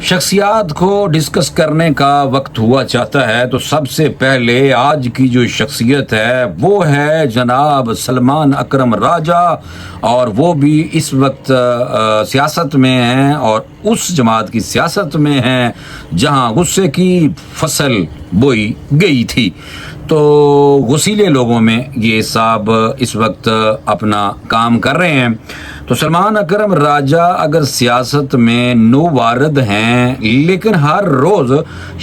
شخصیات کو ڈسکس کرنے کا وقت ہوا چاہتا ہے تو سب سے پہلے آج کی جو شخصیت ہے وہ ہے جناب سلمان اکرم راجہ، اور وہ بھی اس وقت سیاست میں ہیں اور اس جماعت کی سیاست میں ہیں جہاں غصے کی فصل بوئی گئی تھی۔ تو غسیلے لوگوں میں یہ صاحب اس وقت اپنا کام کر رہے ہیں۔ تو سلمان اکرم راجہ اگر سیاست میں نو وارد ہیں، لیکن ہر روز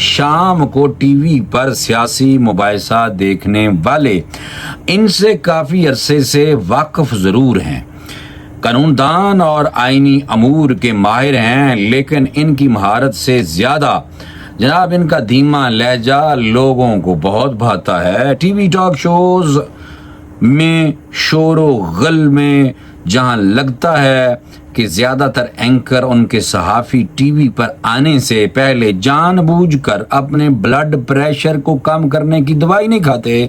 شام کو ٹی وی پر سیاسی مباحثہ دیکھنے والے ان سے کافی عرصے سے واقف ضرور ہیں، قانون دان اور آئینی امور کے ماہر ہیں، لیکن ان کی مہارت سے زیادہ جناب ان کا دھیما لہجہ لوگوں کو بہت بھاتا ہے۔ ٹی وی ٹاک شوز میں شور و غل میں جہاں لگتا ہے کہ زیادہ تر اینکر ان کے صحافی ٹی وی پر آنے سے پہلے جان بوجھ کر اپنے بلڈ پریشر کو کم کرنے کی دوائی نہیں کھاتے،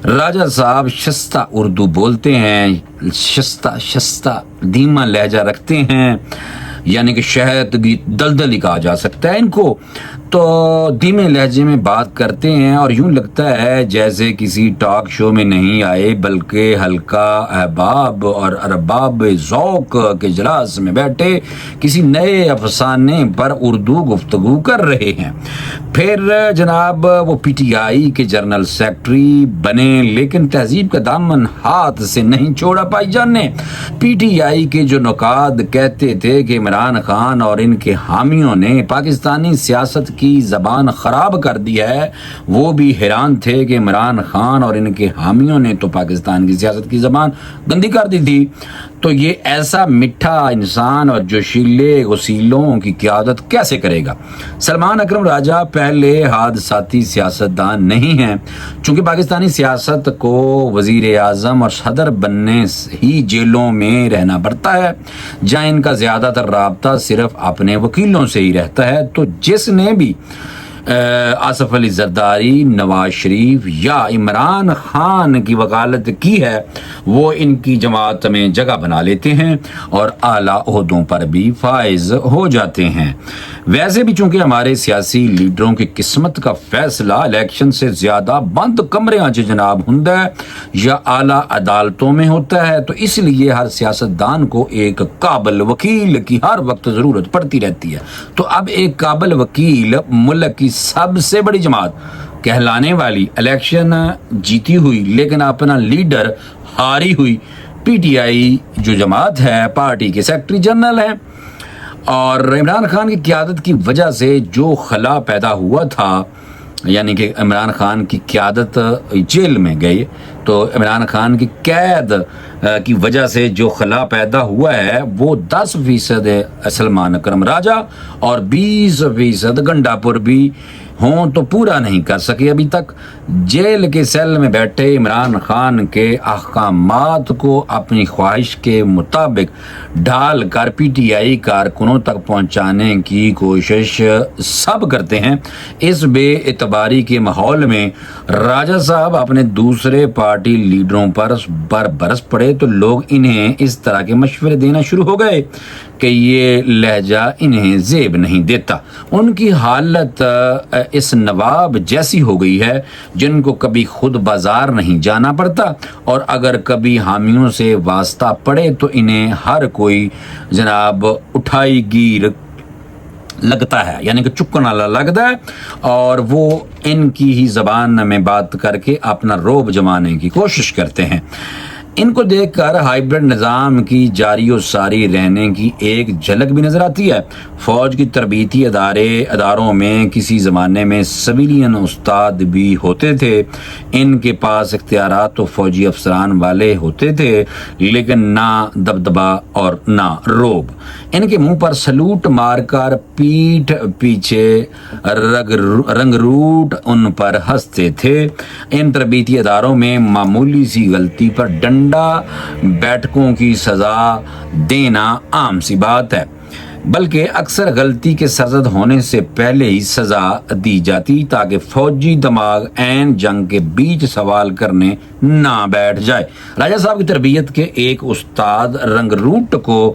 راجہ صاحب شستہ اردو بولتے ہیں، شستہ دھیما لہجہ رکھتے ہیں، یعنی کہ شہد کی دلدل ہی کہا جا سکتا ہے ان کو۔ تو دھیمے لہجے میں بات کرتے ہیں اور یوں لگتا ہے جیسے کسی ٹاک شو میں نہیں آئے بلکہ ہلکا احباب اور ارباب ذوق کے اجلاس میں بیٹھے کسی نئے افسانے پر اردو گفتگو کر رہے ہیں۔ پھر جناب وہ پی ٹی آئی کے جنرل سیکرٹری بنے، لیکن تہذیب کا دامن ہاتھ سے نہیں چھوڑا پائی جان نے۔ پی ٹی آئی کے جو نقاد کہتے تھے کہ عمران خان اور ان کے حامیوں نے پاکستانی سیاست کی زبان خراب کر دی ہے، وہ بھی حیران تھے کہ عمران خان اور ان کے حامیوں نے تو پاکستان کی سیاست کی زبان گندی کر دی تھی۔ تو یہ ایسا میٹھا انسان اور جوشیلے غسیلوں کی قیادت کیسے کرے گا؟ سلمان اکرم راجہ پہلے حادثاتی سیاستدان نہیں ہیں، چونکہ پاکستانی سیاست کو وزیر اعظم اور صدر بننے ہی جیلوں میں رہنا پڑتا ہے، جہاں ان کا زیادہ تر رابطہ صرف اپنے وکیلوں سے ہی رہتا ہے۔ تو جس نے بھی آصف علی زرداری، نواز شریف یا عمران خان کی وکالت کی ہے وہ ان کی جماعت میں جگہ بنا لیتے ہیں اور اعلیٰ عہدوں پر بھی فائز ہو جاتے ہیں۔ ویسے بھی چونکہ ہمارے سیاسی لیڈروں کی قسمت کا فیصلہ الیکشن سے زیادہ بند کمرے جناب ہوندا ہے یا اعلیٰ عدالتوں میں ہوتا ہے، تو اس لیے ہر سیاستدان کو ایک قابل وکیل کی ہر وقت ضرورت پڑتی رہتی ہے۔ تو اب ایک قابل وکیل ملک کی سب سے بڑی جماعت کہلانے والی الیکشن جیتی ہوئی لیکن اپنا لیڈر ہاری ہوئی پی ٹی آئی جو جماعت ہے، پارٹی کے سیکرٹری جنرل ہیں، اور عمران خان کی قیادت کی وجہ سے جو خلا پیدا ہوا تھا، یعنی کہ عمران خان کی قیادت جیل میں گئی، تو عمران خان کی قید کی وجہ سے جو خلا پیدا ہوا ہے وہ 10% سلمان اکرم راجہ اور 20% گنڈا پور بھی ہوں تو پورا نہیں کر سکے ابھی تک۔ جیل کے سیل میں بیٹھے عمران خان کے احکامات کو اپنی خواہش کے مطابق ڈھال کر پی ٹی آئی کارکنوں تک پہنچانے کی کوشش سب کرتے ہیں۔ اس بے اعتباری کے ماحول میں راجہ صاحب اپنے دوسرے پارٹی لیڈروں پر برس پڑے تو لوگ انہیں اس طرح کے مشورے دینا شروع ہو گئے کہ یہ لہجہ انہیں زیب نہیں دیتا۔ ان کی حالت اس نواب جیسی ہو گئی ہے جن کو کبھی خود بازار نہیں جانا پڑتا، اور اگر کبھی حامیوں سے واسطہ پڑے تو انہیں ہر کوئی جناب اٹھائی گیر لگتا ہے، یعنی کہ چکن والا لگتا ہے، اور وہ ان کی ہی زبان میں بات کر کے اپنا روب جمانے کی کوشش کرتے ہیں۔ ان کو دیکھ کر ہائیبرڈ نظام کی جاری و ساری رہنے کی ایک جھلک بھی نظر آتی ہے۔ فوج کی تربیتی اداروں میں کسی زمانے میں سویلین استاد بھی ہوتے تھے، ان کے پاس اختیارات تو فوجی افسران والے ہوتے تھے، لیکن نہ دبدبا اور نہ روب۔ ان کے منہ پر سلوٹ مار کر پیٹھ پیچھے رنگ روٹ ان پر ہنستے تھے۔ ان تربیتی اداروں میں معمولی سی غلطی پر ڈنڈا بیٹھکوں کی سزا دینا عام سی بات ہے، بلکہ اکثر غلطی کے سرزد ہونے سے پہلے ہی سزا دی جاتی تاکہ فوجی دماغ عین جنگ کے بیچ سوال کرنے نہ بیٹھ جائے۔ راجہ صاحب کی تربیت کے ایک استاد رنگ روٹ کو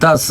10